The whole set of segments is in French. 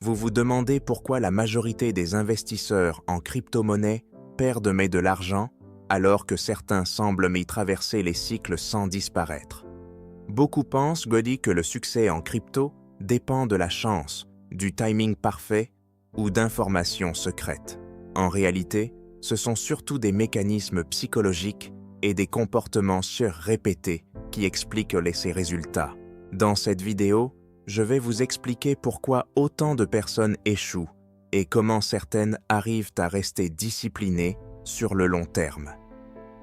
Vous vous demandez pourquoi la majorité des investisseurs en crypto-monnaie perdent mais de l'argent alors que certains semblent y traverser les cycles sans disparaître. Beaucoup pensent, Godi, que le succès en crypto dépend de la chance, du timing parfait ou d'informations secrètes. En réalité, ce sont surtout des mécanismes psychologiques et des comportements surrépétés qui expliquent ces résultats. Dans cette vidéo, je vais vous expliquer pourquoi autant de personnes échouent et comment certaines arrivent à rester disciplinées sur le long terme.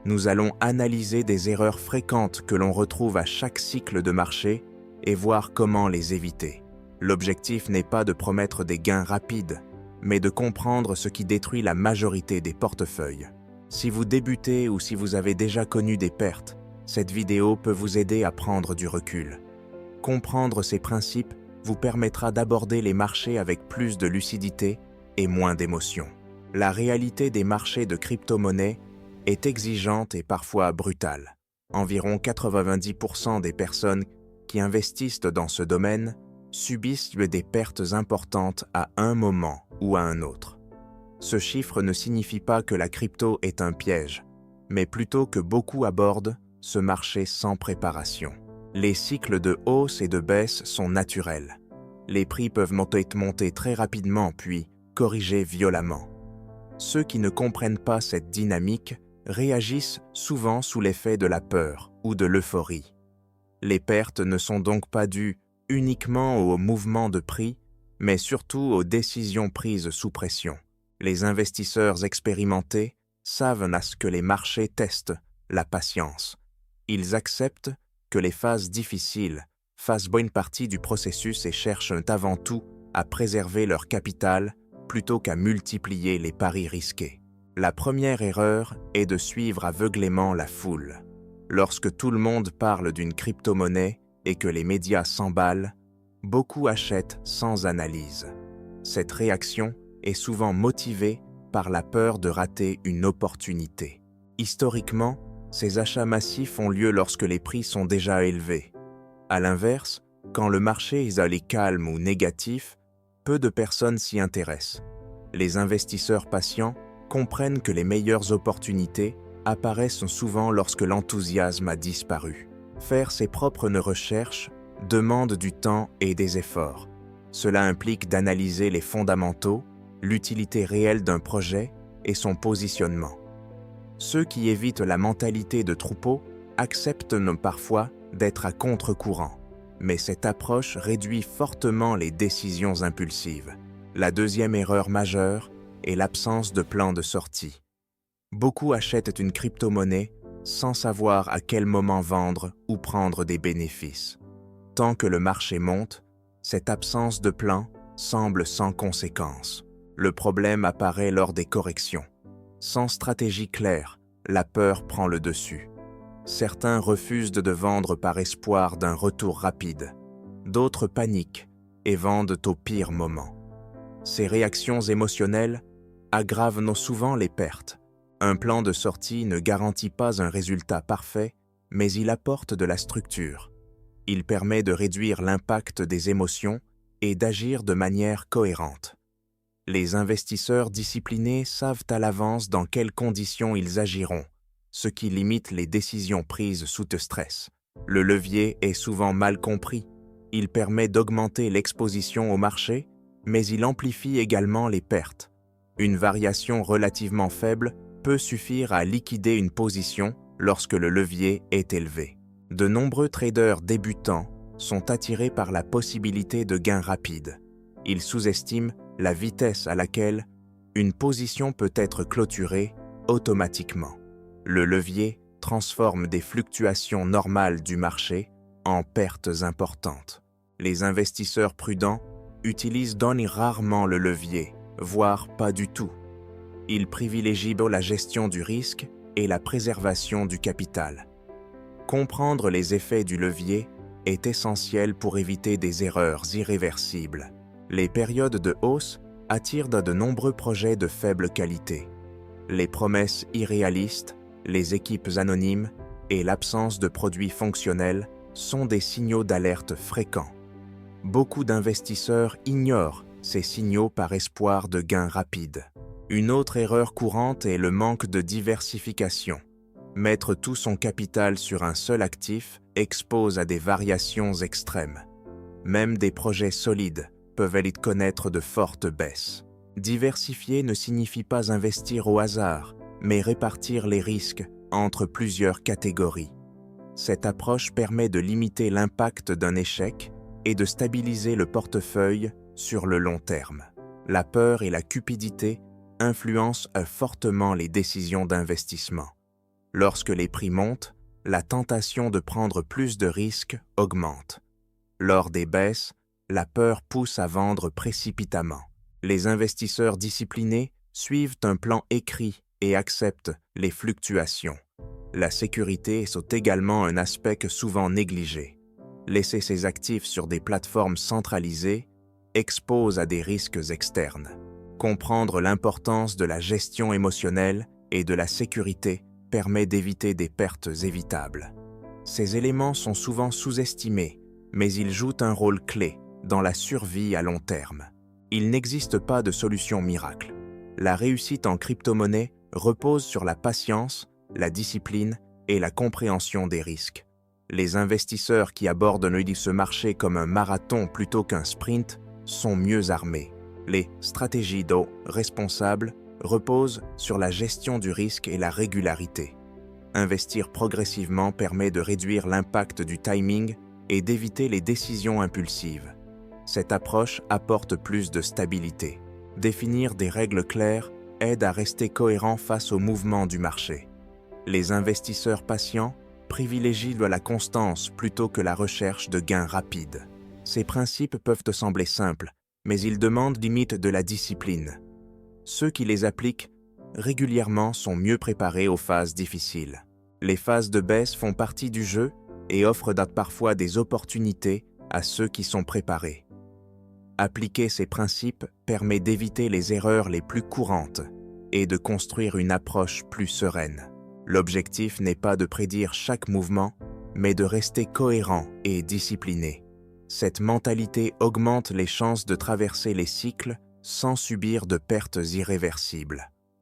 Nous allons analyser des erreurs fréquentes que l'on retrouve à chaque cycle de marché et voir comment les éviter. L'objectif n'est pas de promettre des gains rapides, mais de comprendre ce qui détruit la majorité des portefeuilles. Si vous débutez ou si vous avez déjà connu des pertes, cette vidéo peut vous aider à prendre du recul. Comprendre ces principes vous permettra d'aborder les marchés avec plus de lucidité et moins d'émotion. La réalité des marchés de crypto-monnaies est exigeante et parfois brutale. Environ 90% des personnes qui investissent dans ce domaine subissent des pertes importantes à un moment ou à un autre. Ce chiffre ne signifie pas que la crypto est un piège, mais plutôt que beaucoup abordent ce marché sans préparation. Les cycles de hausse et de baisse sont naturels. Les prix peuvent monter très rapidement puis corriger violemment. Ceux qui ne comprennent pas cette dynamique réagissent souvent sous l'effet de la peur ou de l'euphorie. Les pertes ne sont donc pas dues uniquement au mouvement de prix, mais surtout aux décisions prises sous pression. Les investisseurs expérimentés savent à ce que les marchés testent la patience. Ils acceptent que les phases difficiles fassent bonne partie du processus et cherchent avant tout à préserver leur capital plutôt qu'à multiplier les paris risqués. La première erreur est de suivre aveuglément la foule. Lorsque tout le monde parle d'une crypto-monnaie et que les médias s'emballent, beaucoup achètent sans analyse. Cette réaction est souvent motivée par la peur de rater une opportunité. Historiquement, ces achats massifs ont lieu lorsque les prix sont déjà élevés. À l'inverse, quand le marché est calme ou négatif, peu de personnes s'y intéressent. Les investisseurs patients comprennent que les meilleures opportunités apparaissent souvent lorsque l'enthousiasme a disparu. Faire ses propres recherches demande du temps et des efforts. Cela implique d'analyser les fondamentaux, l'utilité réelle d'un projet et son positionnement. Ceux qui évitent la mentalité de troupeau acceptent parfois d'être à contre-courant, mais cette approche réduit fortement les décisions impulsives. La deuxième erreur majeure est l'absence de plan de sortie. Beaucoup achètent une crypto-monnaie sans savoir à quel moment vendre ou prendre des bénéfices. Tant que le marché monte, cette absence de plan semble sans conséquence. Le problème apparaît lors des corrections. Sans stratégie claire, la peur prend le dessus. Certains refusent de vendre par espoir d'un retour rapide. D'autres paniquent et vendent au pire moment. Ces réactions émotionnelles aggravent souvent les pertes. Un plan de sortie ne garantit pas un résultat parfait, mais il apporte de la structure. Il permet de réduire l'impact des émotions et d'agir de manière cohérente. Les investisseurs disciplinés savent à l'avance dans quelles conditions ils agiront, ce qui limite les décisions prises sous stress. Le levier est souvent mal compris. Il permet d'augmenter l'exposition au marché, mais il amplifie également les pertes. Une variation relativement faible peut suffire à liquider une position lorsque le levier est élevé. De nombreux traders débutants sont attirés par la possibilité de gains rapides. Ils sous-estiment la vitesse à laquelle une position peut être clôturée automatiquement. Le levier transforme des fluctuations normales du marché en pertes importantes. Les investisseurs prudents utilisent donc rarement le levier, voire pas du tout. Ils privilégient la gestion du risque et la préservation du capital. Comprendre les effets du levier est essentiel pour éviter des erreurs irréversibles. Les périodes de hausse attirent de nombreux projets de faible qualité. Les promesses irréalistes, les équipes anonymes et l'absence de produits fonctionnels sont des signaux d'alerte fréquents. Beaucoup d'investisseurs ignorent ces signaux par espoir de gains rapides. Une autre erreur courante est le manque de diversification. Mettre tout son capital sur un seul actif expose à des variations extrêmes. Même des projets solides peuvent aller connaître de fortes baisses. Diversifier ne signifie pas investir au hasard, mais répartir les risques entre plusieurs catégories. Cette approche permet de limiter l'impact d'un échec et de stabiliser le portefeuille sur le long terme. La peur et la cupidité influencent fortement les décisions d'investissement. Lorsque les prix montent, la tentation de prendre plus de risques augmente. Lors des baisses, la peur pousse à vendre précipitamment. Les investisseurs disciplinés suivent un plan écrit et acceptent les fluctuations. La sécurité est également un aspect souvent négligé. Laisser ses actifs sur des plateformes centralisées expose à des risques externes. Comprendre l'importance de la gestion émotionnelle et de la sécurité permet d'éviter des pertes évitables. Ces éléments sont souvent sous-estimés, mais ils jouent un rôle clé dans la survie à long terme. Il n'existe pas de solution miracle. La réussite en crypto-monnaie repose sur la patience, la discipline et la compréhension des risques. Les investisseurs qui abordent ce marché comme un marathon plutôt qu'un sprint sont mieux armés. Les stratégies responsables reposent sur la gestion du risque et la régularité. Investir progressivement permet de réduire l'impact du timing et d'éviter les décisions impulsives. Cette approche apporte plus de stabilité. Définir des règles claires aide à rester cohérent face aux mouvements du marché. Les investisseurs patients privilégient la constance plutôt que la recherche de gains rapides. Ces principes peuvent te sembler simples, mais ils demandent limite de la discipline. Ceux qui les appliquent régulièrement sont mieux préparés aux phases difficiles. Les phases de baisse font partie du jeu et offrent parfois des opportunités à ceux qui sont préparés. Appliquer ces principes permet d'éviter les erreurs les plus courantes et de construire une approche plus sereine. L'objectif n'est pas de prédire chaque mouvement, mais de rester cohérent et discipliné. Cette mentalité augmente les chances de traverser les cycles sans subir de pertes irréversibles.